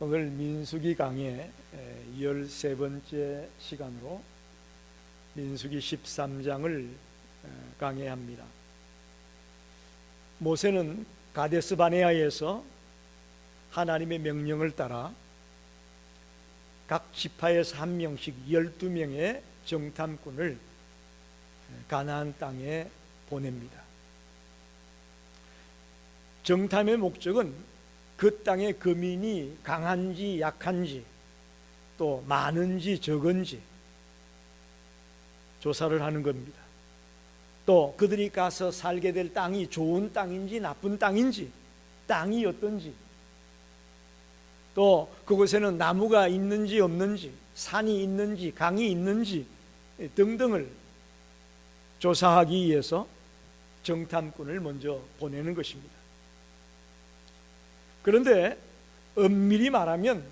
오늘 민수기 강의 13번째 시간으로 민수기 13장을 강해합니다. 모세는 가데스 바네아에서 하나님의 명령을 따라 각 지파에서 한 명씩 12명의 정탐꾼을 가나안 땅에 보냅니다. 정탐의 목적은 그 땅의 거민이 강한지 약한지 또 많은지 적은지 조사를 하는 겁니다. 또 그들이 가서 살게 될 땅이 좋은 땅인지 나쁜 땅인지, 땅이 어떤지, 또 그곳에는 나무가 있는지 없는지, 산이 있는지 강이 있는지 등등을 조사하기 위해서 정탐꾼을 먼저 보내는 것입니다. 그런데 엄밀히 말하면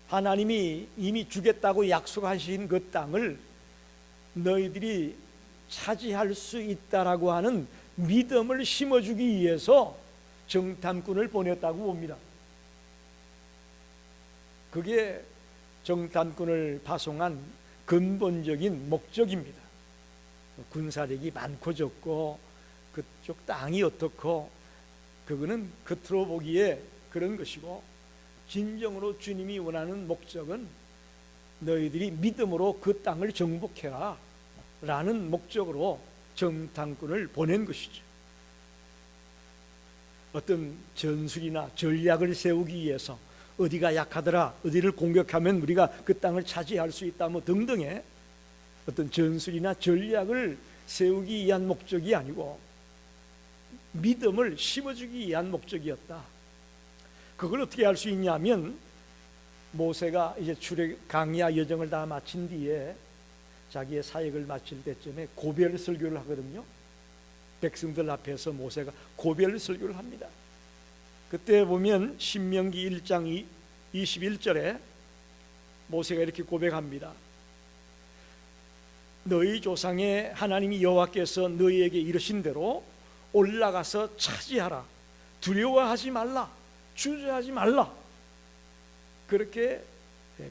하나님이 이미 주겠다고 약속하신 그 땅을 너희들이 차지할 수 있다라고 하는 믿음을 심어주기 위해서 정탐꾼을 보냈다고 봅니다. 그게 정탐꾼을 파송한 근본적인 목적입니다. 군사력이 많고 적고 그쪽 땅이 어떻고 그거는 겉으로 보기에 그런 것이고, 진정으로 주님이 원하는 목적은 너희들이 믿음으로 그 땅을 정복해라 라는 목적으로 정탐꾼을 보낸 것이죠. 어떤 전술이나 전략을 세우기 위해서 어디가 약하더라, 어디를 공격하면 우리가 그 땅을 차지할 수 있다 뭐 등등의 어떤 전술이나 전략을 세우기 위한 목적이 아니고 믿음을 심어주기 위한 목적이었다. 그걸 어떻게 할 수 있냐면, 모세가 이제 강야 여정을 다 마친 뒤에 자기의 사역을 마칠 때쯤에 고별 설교를 하거든요. 백성들 앞에서 모세가 고별 설교를 합니다. 그때 보면 신명기 1장 21절에 모세가 이렇게 고백합니다. 너희 조상의 하나님이 여호와께서 너희에게 이르신 대로 올라가서 차지하라. 두려워하지 말라. 주저하지 말라. 그렇게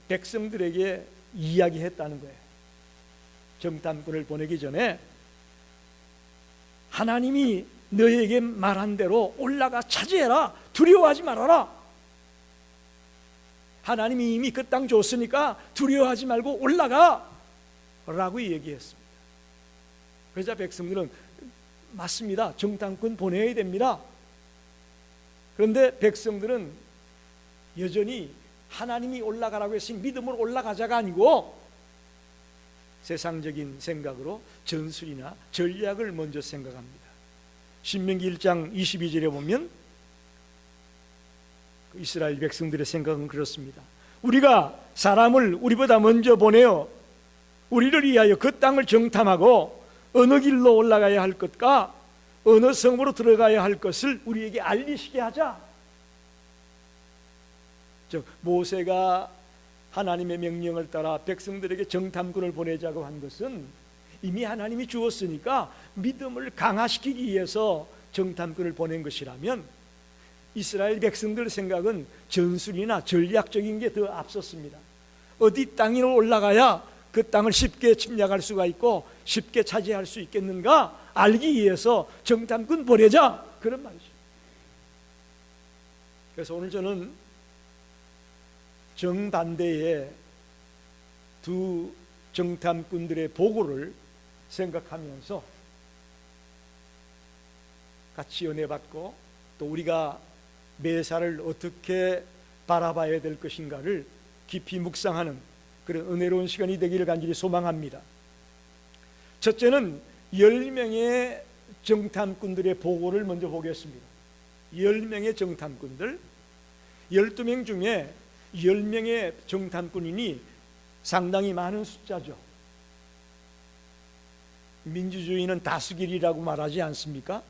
백성들에게 이야기했다는 거예요. 정탐꾼을 보내기 전에 하나님이 너희에게 말한 대로 올라가 차지해라. 두려워하지 말아라. 하나님이 이미 그 땅 줬으니까 두려워하지 말고 올라가 라고 얘기했습니다. 그러자 백성들은 맞습니다. 정탐꾼 보내야 됩니다. 그런데 백성들은 여전히 하나님이 올라가라고 했으니 믿음으로 올라가자가 아니고 세상적인 생각으로 전술이나 전략을 먼저 생각합니다. 신명기 1장 22절에 보면 이스라엘 백성들의 생각은 그렇습니다. 우리가 사람을 우리보다 먼저 보내어 우리를 위하여 그 땅을 정탐하고 어느 길로 올라가야 할 것과 어느 성으로 들어가야 할 것을 우리에게 알리시게 하자. 즉 모세가 하나님의 명령을 따라 백성들에게 정탐꾼을 보내자고 한 것은 이미 하나님이 주었으니까 믿음을 강화시키기 위해서 정탐꾼을 보낸 것이라면, 이스라엘 백성들 생각은 전술이나 전략적인 게 더 앞섰습니다. 어디 땅으로 올라가야 그 땅을 쉽게 침략할 수가 있고 쉽게 차지할 수 있겠는가 알기 위해서 정탐꾼 보내자, 그런 말이죠. 그래서 오늘 저는 정반대의 두 정탐꾼들의 보고를 생각하면서 같이 은혜받고 또 우리가 매사를 어떻게 바라봐야 될 것인가를 깊이 묵상하는 그런 은혜로운 시간이 되기를 간절히 소망합니다. 첫째는 10명의 정탐꾼들의 보고를 먼저 보겠습니다. 10명의 정탐꾼들, 12명 중에 10명의 정탐꾼이니 상당히 많은 숫자죠. 민주주의는 다수결이라고 말하지 않습니까?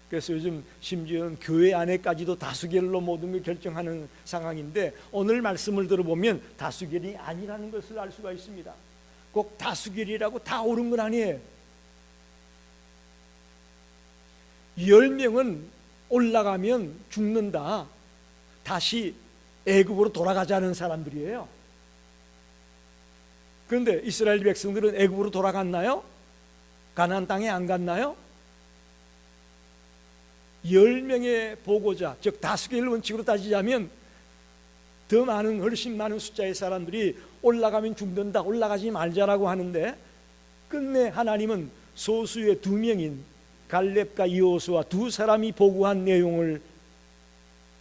그래서 요즘 심지어는 교회 안에까지도 다수결로 모든 걸 결정하는 상황인데, 오늘 말씀을 들어보면 다수결이 아니라는 것을 알 수가 있습니다. 꼭 다수결이라고 다 옳은 건 아니에요. 10명은 올라가면 죽는다, 다시 애굽으로 돌아가자는 사람들이에요. 그런데 이스라엘 백성들은 애굽으로 돌아갔나요? 가나안 땅에 안 갔나요? 10명의 보고자, 즉 다수결 원칙으로 따지자면 더 많은, 훨씬 많은 숫자의 사람들이 올라가면 죽는다, 올라가지 말자라고 하는데 끝내 하나님은 소수의 2명인 갈렙과 여호수아 두 사람이 보고한 내용을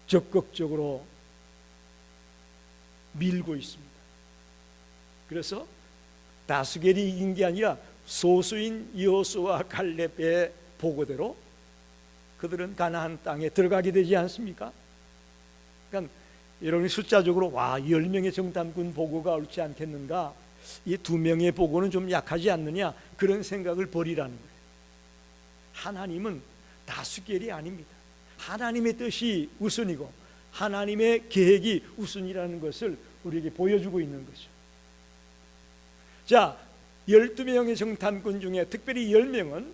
적극적으로 밀고 있습니다. 그래서 다수결이 이긴 게 아니라 소수인 여호수아 갈렙의 보고대로 그들은 가나안 땅에 들어가게 되지 않습니까? 그러니까 여러분이 숫자적으로 10명의 정탐꾼 보고가 옳지 않겠는가, 이 2명의 보고는 좀 약하지 않느냐, 그런 생각을 버리라는 거예요. 하나님은 다수결이 아닙니다. 하나님의 뜻이 우선이고 하나님의 계획이 우선이라는 것을 우리에게 보여주고 있는 거죠. 자, 12명의 정탐꾼 중에 특별히 10명은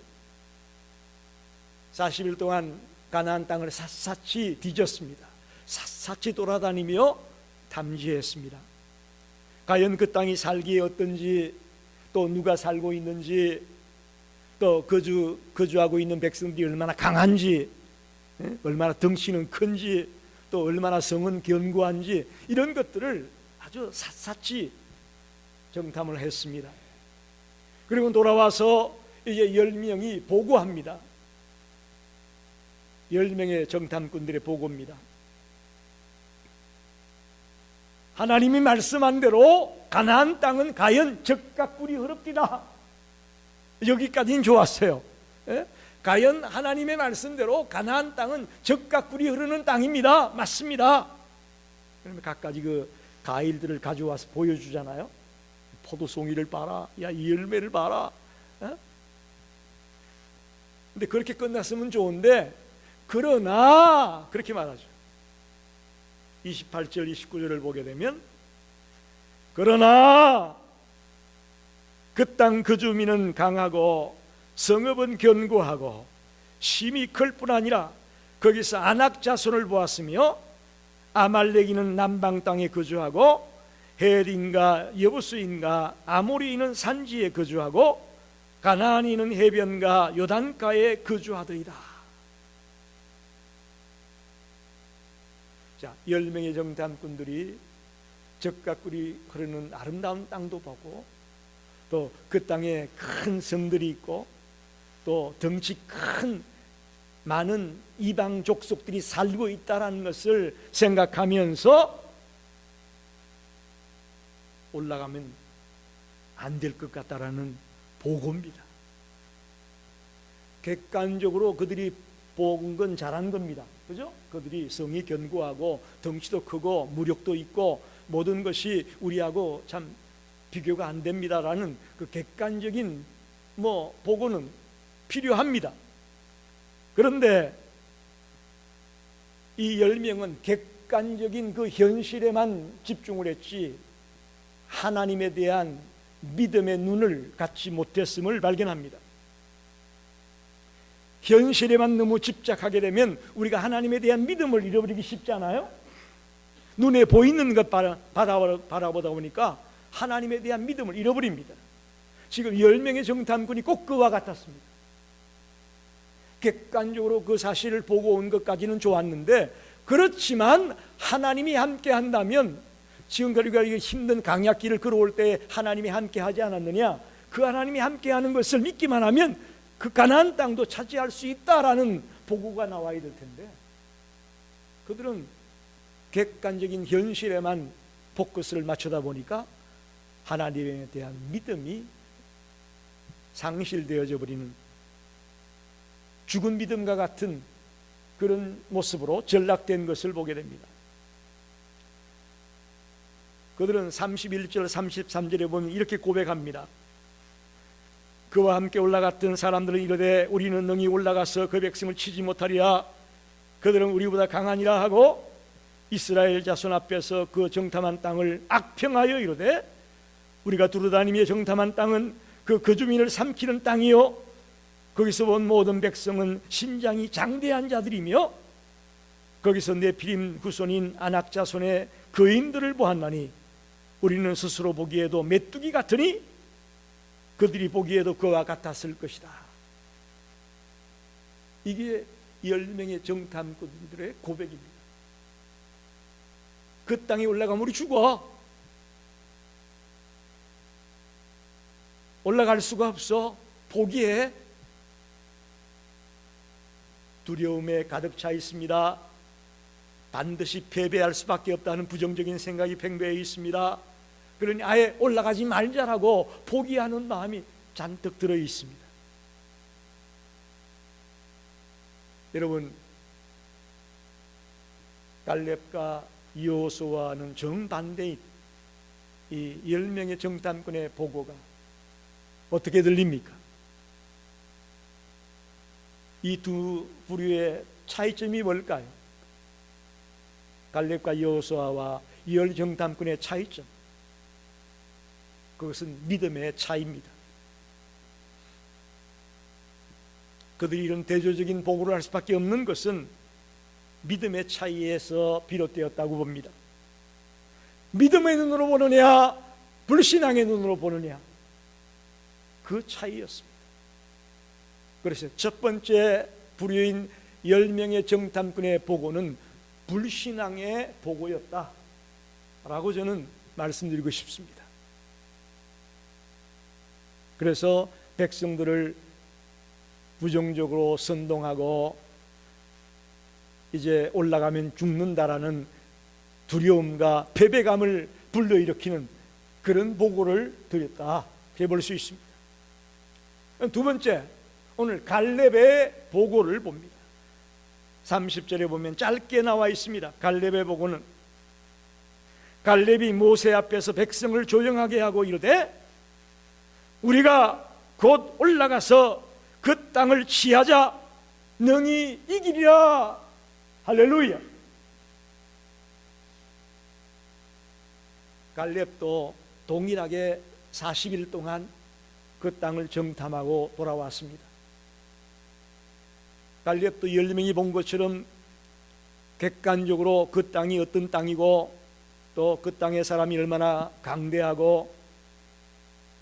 40일 동안 가나안 땅을 샅샅이 뒤졌습니다. 샅샅이 돌아다니며 탐지했습니다. 과연 그 땅이 살기에 어떤지, 또 누가 살고 있는지, 또 거주하고 있는 백성들이 얼마나 강한지, 얼마나 덩치는 큰지, 또 얼마나 성은 견고한지, 이런 것들을 아주 샅샅이 정탐을 했습니다. 그리고 돌아와서 이제 10명이 보고합니다. 10명의 정탐꾼들의 보고입니다. 하나님이 말씀한 대로 가나안 땅은 과연 젖과 꿀이 흐릅디다. 여기까지는 좋았어요. 예? 과연 하나님의 말씀대로 가나안 땅은 젖과 꿀이 흐르는 땅입니다. 맞습니다. 그러면 갖가지 그 과일들을 가져와서 보여주잖아요. 포도송이를 봐라, 야, 이 열매를 봐라. 근데 그렇게 끝났으면 좋은데, 그러나 그렇게 말하죠. 28절 29절을 보게 되면, 그러나 그 땅 그 주민은 강하고 성읍은 견고하고 심이 클 뿐 아니라 거기서 아낙 자손을 보았으며 아말렉인은 남방 땅에 거주하고 헷인과 여부스인과 아모리인은 산지에 거주하고 가나안인은 해변과 요단가에 거주하더이다. 자, 10명의 정탐꾼들이 젖과 꿀이 흐르는 아름다운 땅도 보고, 또 그 땅에 큰 성들이 있고, 또 덩치 큰 많은 이방 족속들이 살고 있다는 것을 생각하면서 올라가면 안 될 것 같다라는 보고입니다. 객관적으로 그들이 본 건 잘한 겁니다. 그죠? 그들이 성이 견고하고 덩치도 크고 무력도 있고 모든 것이 우리하고 참 비교가 안 됩니다라는 그 객관적인 보고는 필요합니다. 그런데 이 10명은 객관적인 그 현실에만 집중을 했지 하나님에 대한 믿음의 눈을 갖지 못했음을 발견합니다. 현실에만 너무 집착하게 되면 우리가 하나님에 대한 믿음을 잃어버리기 쉽잖아요. 눈에 보이는 것 바라보다 보니까 하나님에 대한 믿음을 잃어버립니다. 지금 10명의 정탐꾼이 꼭 그와 같았습니다. 객관적으로 그 사실을 보고 온 것까지는 좋았는데, 그렇지만 하나님이 함께 한다면, 지금 우리가 힘든 강약길을 걸어올 때 하나님이 함께 하지 않았느냐, 그 하나님이 함께 하는 것을 믿기만 하면 그 가나안 땅도 차지할 수 있다라는 보고가 나와야 될 텐데, 그들은 객관적인 현실에만 포커스를 맞추다 보니까 하나님에 대한 믿음이 상실되어져 버리는 죽은 믿음과 같은 그런 모습으로 전락된 것을 보게 됩니다. 그들은 31절 33절에 보면 이렇게 고백합니다. 그와 함께 올라갔던 사람들은 이르되 우리는 능히 올라가서 그 백성을 치지 못하리라. 그들은 우리보다 강하니라 하고 이스라엘 자손 앞에서 그 정탐한 땅을 악평하여 이르되 우리가 두루다니며 정탐한 땅은 그 주민을 삼키는 땅이요 거기서 본 모든 백성은 신장이 장대한 자들이며 거기서 네피림 후손인 아낙 자손의 거인들을 보았나니 우리는 스스로 보기에도 메뚜기 같으니 그들이 보기에도 그와 같았을 것이다. 이게 10명의 정탐꾼들의 고백입니다. 그 땅에 올라가면 우리 죽어. 올라갈 수가 없어. 포기해. 두려움에 가득 차 있습니다. 반드시 패배할 수밖에 없다는 부정적인 생각이 팽배해 있습니다. 그러니 아예 올라가지 말자라고 포기하는 마음이 잔뜩 들어 있습니다. 여러분, 갈렙과 여호수아와는 정반대인 이 10명의 정탐꾼의 보고가 어떻게 들립니까? 이 두 부류의 차이점이 뭘까요? 갈렙과 여호수아와 10 정탐꾼의 차이점, 그것은 믿음의 차이입니다. 그들이 이런 대조적인 보고를 할 수밖에 없는 것은 믿음의 차이에서 비롯되었다고 봅니다. 믿음의 눈으로 보느냐, 불신앙의 눈으로 보느냐, 그 차이였습니다. 그래서 첫 번째 부류인 10명의 정탐꾼의 보고는 불신앙의 보고였다라고 저는 말씀드리고 싶습니다. 그래서 백성들을 부정적으로 선동하고 이제 올라가면 죽는다라는 두려움과 패배감을 불러일으키는 그런 보고를 드렸다, 해볼 수 있습니다. 두 번째, 오늘 갈렙의 보고를 봅니다. 30절에 보면 짧게 나와 있습니다. 갈렙의 보고는 갈렙이 모세 앞에서 백성을 조용하게 하고 이르되 우리가 곧 올라가서 그 땅을 취하자 능히 이기리라. 할렐루야. 갈렙도 동일하게 40일 동안 그 땅을 정탐하고 돌아왔습니다. 갈렙도 10명이 본 것처럼 객관적으로 그 땅이 어떤 땅이고 또 그 땅의 사람이 얼마나 강대하고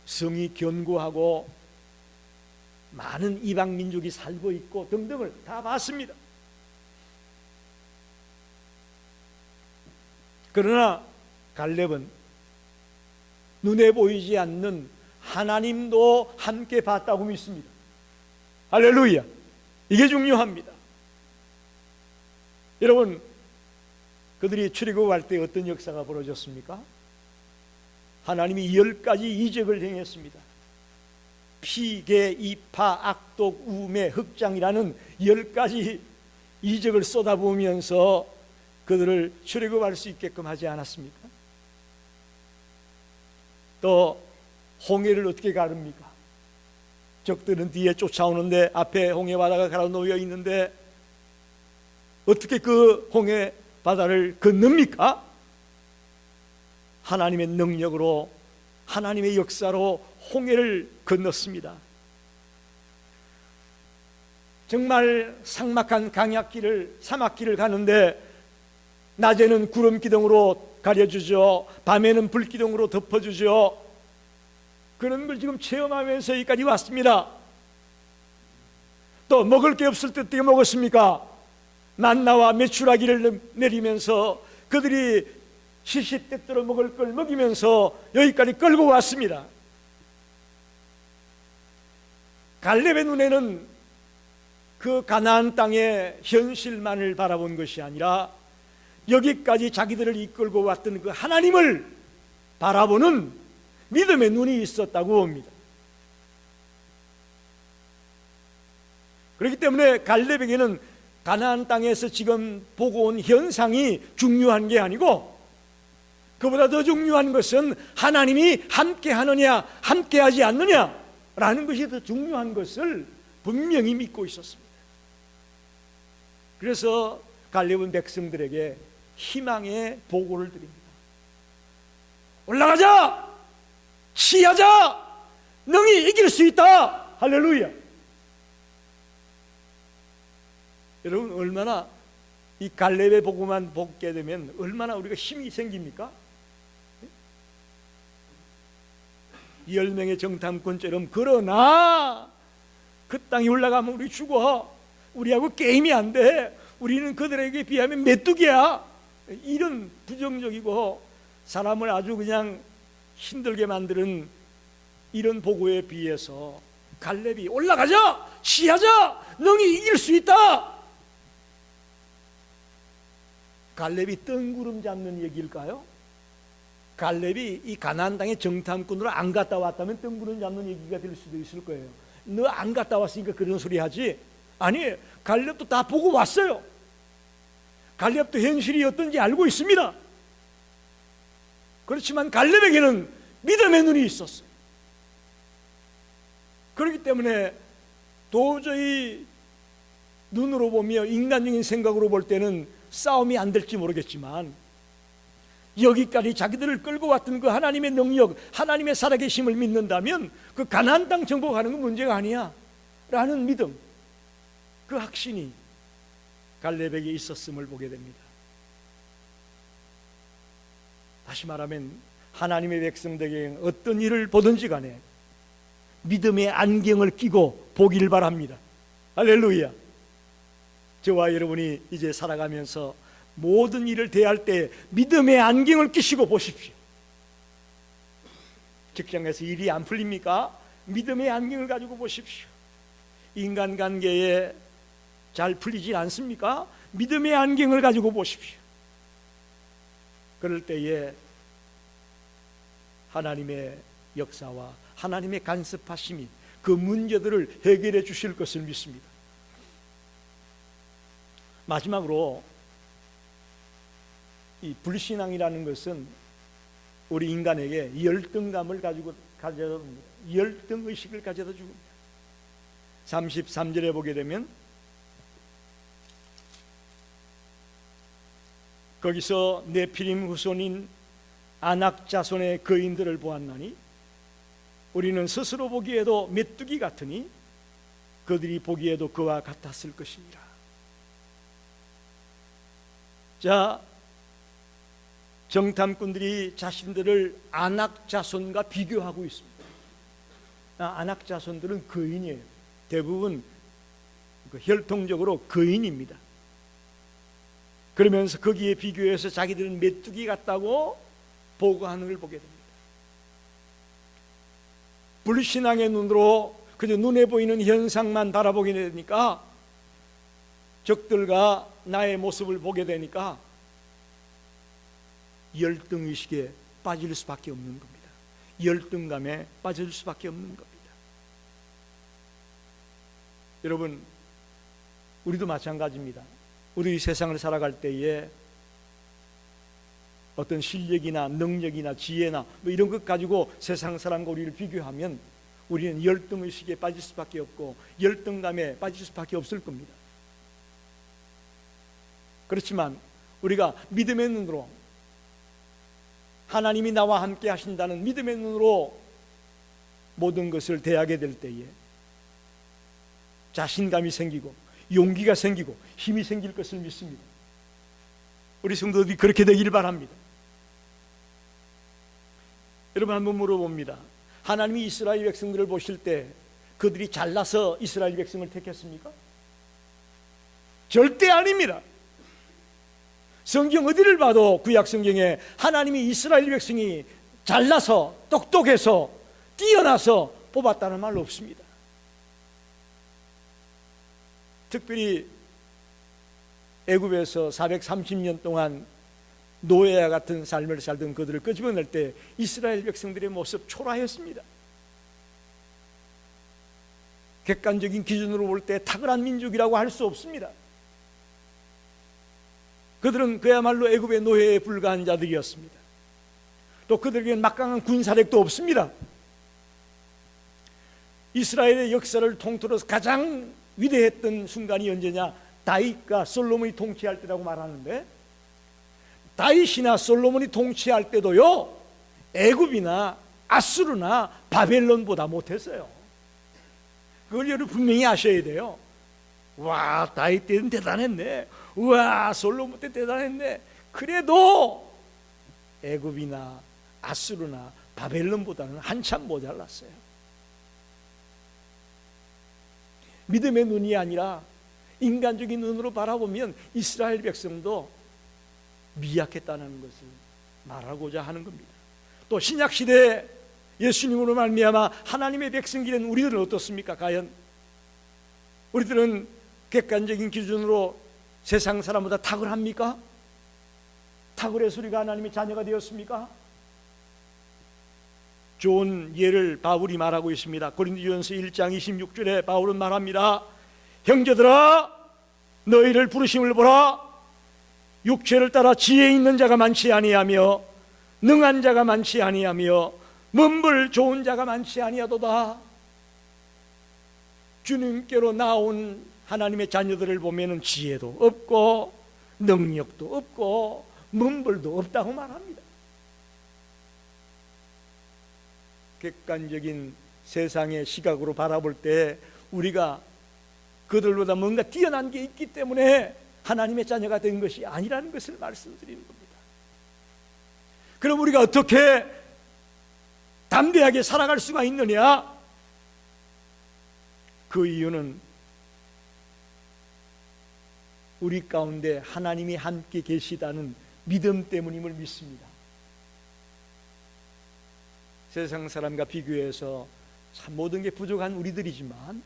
성이 견고하고 많은 이방 민족이 살고 있고 등등을 다 봤습니다. 그러나 갈렙은 눈에 보이지 않는 하나님도 함께 봤다고 믿습니다. 할렐루야. 이게 중요합니다. 여러분, 그들이 출애굽할 때 어떤 역사가 벌어졌습니까? 하나님이 10가지 이적을 행했습니다. 피계, 이파, 악독, 우매, 흑장이라는 10가지 이적을 쏟아부으면서 그들을 출애굽할 수 있게끔 하지 않았습니까? 또 홍해를 어떻게 가릅니까? 적들은 뒤에 쫓아오는데 앞에 홍해 바다가 갈아 놓여 있는데 어떻게 그 홍해 바다를 건넙니까? 하나님의 능력으로, 하나님의 역사로 홍해를 건넜습니다. 정말 삭막한 강약길을, 사막길을 가는데 낮에는 구름 기둥으로 가려주죠. 밤에는 불 기둥으로 덮어주죠. 그런 걸 지금 체험하면서 여기까지 왔습니다. 또 먹을 게 없을 때 어떻게 먹었습니까? 만나와 메추라기를 내리면서 그들이 시시때때로 먹을 걸 먹이면서 여기까지 끌고 왔습니다. 갈렙의 눈에는 그 가나안 땅의 현실만을 바라본 것이 아니라 여기까지 자기들을 이끌고 왔던 그 하나님을 바라보는 믿음의 눈이 있었다고 봅니다. 그렇기 때문에 갈렙에게는 가나안 땅에서 지금 보고 온 현상이 중요한 게 아니고 그보다 더 중요한 것은 하나님이 함께 하느냐 함께 하지 않느냐라는 것이 더 중요한 것을 분명히 믿고 있었습니다. 그래서 갈렙은 백성들에게 희망의 보고를 드립니다. 올라가자! 취하자! 능히 이길 수 있다! 할렐루야! 여러분, 얼마나 이 갈렙의 복음만 보게 되면 얼마나 우리가 힘이 생깁니까? 10명의 정탐꾼처럼, 그러나 그 땅에 올라가면 우리 죽어, 우리하고 게임이 안 돼, 우리는 그들에게 비하면 메뚜기야, 이런 부정적이고 사람을 아주 그냥 힘들게 만드는 이런 보고에 비해서 갈렙이 올라가자, 시하자, 너희 이길 수 있다. 갈렙이 뜬구름 잡는 얘기일까요? 갈렙이 이 가나안 땅의 정탐꾼으로 안 갔다 왔다면 뜬구름 잡는 얘기가 될 수도 있을 거예요. 너 안 갔다 왔으니까 그런 소리 하지. 아니, 갈렙도 다 보고 왔어요. 갈렙도 현실이 어떤지 알고 있습니다. 그렇지만 갈렙에게는 믿음의 눈이 있었어요. 그렇기 때문에 도저히 눈으로 보며 인간적인 생각으로 볼 때는 싸움이 안 될지 모르겠지만, 여기까지 자기들을 끌고 왔던 그 하나님의 능력, 하나님의 살아계심을 믿는다면 그 가나안 땅 정복하는 건 문제가 아니야 라는 믿음, 그 확신이 갈렙에게 있었음을 보게 됩니다. 다시 말하면 하나님의 백성들에게 어떤 일을 보든지 간에 믿음의 안경을 끼고 보기를 바랍니다. 할렐루야. 저와 여러분이 이제 살아가면서 모든 일을 대할 때 믿음의 안경을 끼시고 보십시오. 직장에서 일이 안 풀립니까? 믿음의 안경을 가지고 보십시오. 인간관계에 잘 풀리지 않습니까? 믿음의 안경을 가지고 보십시오. 그럴 때에 하나님의 역사와 하나님의 간섭하심이 그 문제들을 해결해 주실 것을 믿습니다. 마지막으로, 이 불신앙이라는 것은 우리 인간에게 열등감을 가져다 줍니다. 열등의식을 가져다 줍니다. 33절에 보게 되면 거기서 네피림 후손인 아낙 자손의 거인들을 보았나니 우리는 스스로 보기에도 메뚜기 같으니 그들이 보기에도 그와 같았을 것이니라. 자, 정탐꾼들이 자신들을 아낙 자손과 비교하고 있습니다. 아낙 자손들은 거인이에요. 대부분 혈통적으로 거인입니다. 그러면서 거기에 비교해서 자기들은 메뚜기 같다고 보고하는 걸 보게 됩니다. 불신앙의 눈으로 그저 눈에 보이는 현상만 바라보게 되니까, 적들과 나의 모습을 보게 되니까 열등의식에 빠질 수밖에 없는 겁니다. 열등감에 빠질 수밖에 없는 겁니다. 여러분, 우리도 마찬가지입니다. 우리 세상을 살아갈 때에 어떤 실력이나 능력이나 지혜나 뭐 이런 것 가지고 세상 사람과 우리를 비교하면 우리는 열등의식에 빠질 수밖에 없고 열등감에 빠질 수밖에 없을 겁니다. 그렇지만 우리가 믿음의 눈으로, 하나님이 나와 함께 하신다는 믿음의 눈으로 모든 것을 대하게 될 때에 자신감이 생기고 용기가 생기고 힘이 생길 것을 믿습니다. 우리 성도들이 그렇게 되기를 바랍니다. 여러분, 한번 물어봅니다. 하나님이 이스라엘 백성들을 보실 때 그들이 잘나서 이스라엘 백성을 택했습니까? 절대 아닙니다. 성경 어디를 봐도 구약 성경에 하나님이 이스라엘 백성이 잘나서 똑똑해서 뛰어나서 뽑았다는 말 없습니다. 특별히 애굽에서 430년 동안 노예와 같은 삶을 살던 그들을 끄집어낼 때 이스라엘 백성들의 모습 초라했습니다. 객관적인 기준으로 볼 때 탁월한 민족이라고 할 수 없습니다. 그들은 그야말로 애굽의 노예에 불과한 자들이었습니다. 또 그들에게는 막강한 군사력도 없습니다. 이스라엘의 역사를 통틀어서 가장 위대했던 순간이 언제냐? 다윗과 솔로몬이 통치할 때라고 말하는데, 다윗이나 솔로몬이 통치할 때도요, 애굽이나 아수르나 바벨론보다 못했어요. 그걸 여러분 분명히 아셔야 돼요. 와, 다윗 때는 대단했네. 우와, 솔로몬 때 대단했네. 그래도 애굽이나 아수르나 바벨론보다는 한참 모자랐어요. 믿음의 눈이 아니라 인간적인 눈으로 바라보면 이스라엘 백성도 미약했다는 것을 말하고자 하는 겁니다. 또 신약시대에 예수님으로 말미암아 하나님의 백성이 된 우리들은 어떻습니까? 과연 우리들은 객관적인 기준으로 세상 사람보다 탁월합니까? 탁월해서 우리가 하나님의 자녀가 되었습니까? 좋은 예를 바울이 말하고 있습니다. 고린도전서 1장 26절에 바울은 말합니다. 형제들아, 너희를 부르심을 보라. 육체를 따라 지혜 있는 자가 많지 아니하며 능한 자가 많지 아니하며 문벌 좋은 자가 많지 아니하도다. 주님께로 나온 하나님의 자녀들을 보면은 지혜도 없고 능력도 없고 문벌도 없다고 말합니다. 객관적인 세상의 시각으로 바라볼 때 우리가 그들보다 뭔가 뛰어난 게 있기 때문에 하나님의 자녀가 된 것이 아니라는 것을 말씀드리는 겁니다. 그럼 우리가 어떻게 담대하게 살아갈 수가 있느냐? 그 이유는 우리 가운데 하나님이 함께 계시다는 믿음 때문임을 믿습니다. 세상 사람과 비교해서 참 모든 게 부족한 우리들이지만,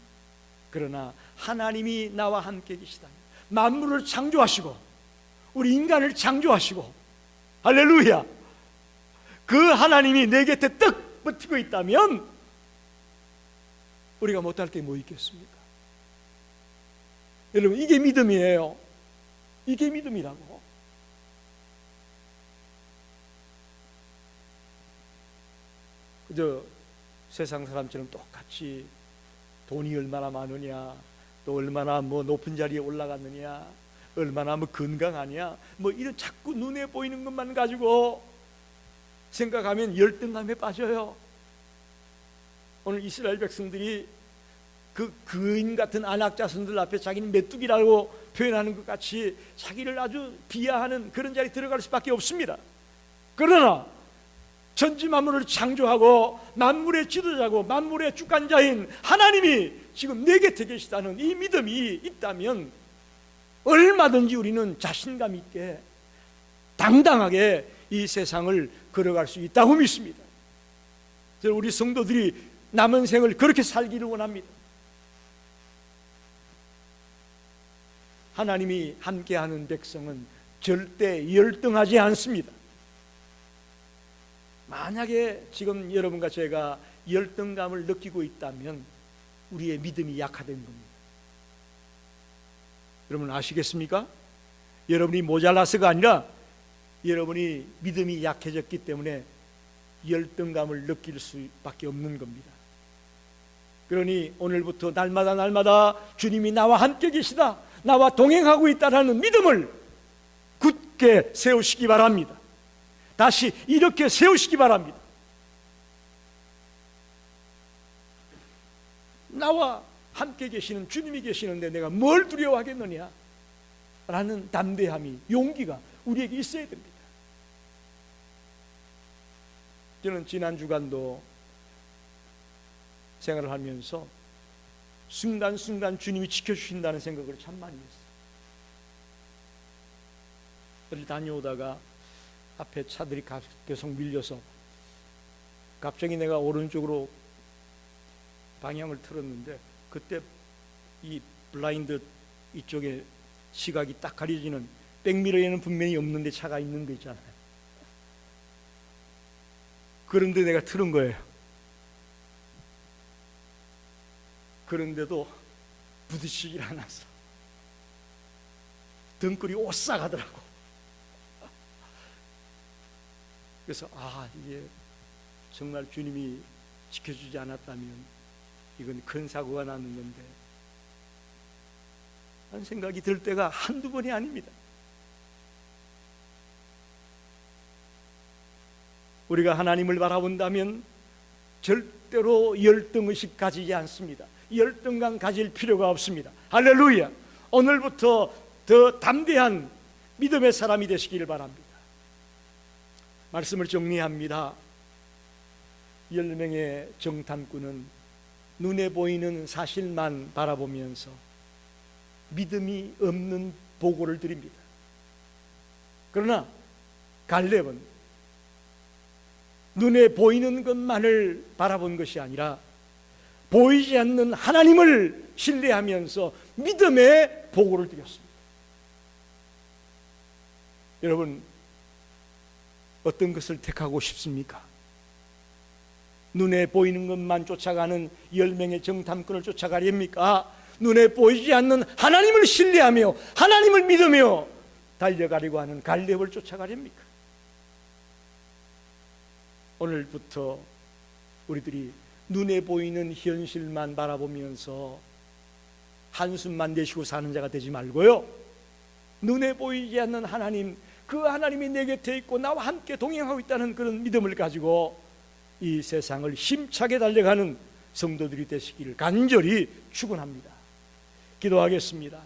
그러나 하나님이 나와 함께 계시다. 만물을 창조하시고 우리 인간을 창조하시고, 할렐루야, 그 하나님이 내 곁에 떡 버티고 있다면 우리가 못할 게 뭐 있겠습니까? 여러분, 이게 믿음이에요. 이게 믿음이라고. 그저 세상 사람처럼 똑같이 돈이 얼마나 많으냐, 또 얼마나 뭐 높은 자리에 올라갔느냐, 얼마나 뭐 건강하냐, 뭐 이런 자꾸 눈에 보이는 것만 가지고 생각하면 열등감에 빠져요. 오늘 이스라엘 백성들이 그 거인 같은 안악자손들 앞에 자기는 메뚜기라고 표현하는 것 같이 자기를 아주 비하하는 그런 자리에 들어갈 수밖에 없습니다. 그러나 천지 만물을 창조하고 만물의 지도자고 만물의 주관자인 하나님이 지금 내 곁에 계시다는 이 믿음이 있다면 얼마든지 우리는 자신감 있게 당당하게 이 세상을 걸어갈 수 있다고 믿습니다. 우리 성도들이 남은 생을 그렇게 살기를 원합니다. 하나님이 함께하는 백성은 절대 열등하지 않습니다. 만약에 지금 여러분과 제가 열등감을 느끼고 있다면 우리의 믿음이 약화된 겁니다. 여러분 아시겠습니까? 여러분이 모자라서가 아니라 여러분이 믿음이 약해졌기 때문에 열등감을 느낄 수밖에 없는 겁니다. 그러니 오늘부터 날마다 주님이 나와 함께 계시다, 나와 동행하고 있다라는 믿음을 굳게 세우시기 바랍니다. 다시 이렇게 세우시기 바랍니다. 나와 함께 계시는 주님이 계시는데 내가 뭘 두려워하겠느냐 라는 담대함이, 용기가 우리에게 있어야 됩니다. 저는 지난 주간도 생활을 하면서 순간순간 주님이 지켜주신다는 생각을 참 많이 했어요. 어디 다녀오다가 앞에 차들이 계속 밀려서 갑자기 내가 오른쪽으로 방향을 틀었는데 그때 이 블라인드 이쪽에 시각이 딱 가려지는 백미러에는 분명히 없는데 차가 있는 거 있잖아요. 그런데 내가 틀은 거예요. 그런데도 부딪히질 않았어. 등골이 오싹하더라고. 그래서 이게 정말 주님이 지켜주지 않았다면 이건 큰 사고가 나는 건데 하는 생각이 들 때가 한두 번이 아닙니다. 우리가 하나님을 바라본다면 절대로 열등의식 가지지 않습니다. 열등감 가질 필요가 없습니다. 할렐루야. 오늘부터 더 담대한 믿음의 사람이 되시기를 바랍니다. 말씀을 정리합니다. 10명의 정탐꾼은 눈에 보이는 사실만 바라보면서 믿음이 없는 보고를 드립니다. 그러나 갈렙은 눈에 보이는 것만을 바라본 것이 아니라 보이지 않는 하나님을 신뢰하면서 믿음의 보고를 드렸습니다. 여러분, 어떤 것을 택하고 싶습니까? 눈에 보이는 것만 쫓아가는 10명의 정탐꾼을 쫓아가렵니까? 눈에 보이지 않는 하나님을 신뢰하며 하나님을 믿으며 달려가려고 하는 갈렙을 쫓아가렵니까? 오늘부터 우리들이 눈에 보이는 현실만 바라보면서 한숨만 내쉬고 사는 자가 되지 말고요, 눈에 보이지 않는 하나님, 그 하나님이 내 곁에 있고 나와 함께 동행하고 있다는 그런 믿음을 가지고 이 세상을 힘차게 달려가는 성도들이 되시기를 간절히 축원합니다. 기도하겠습니다.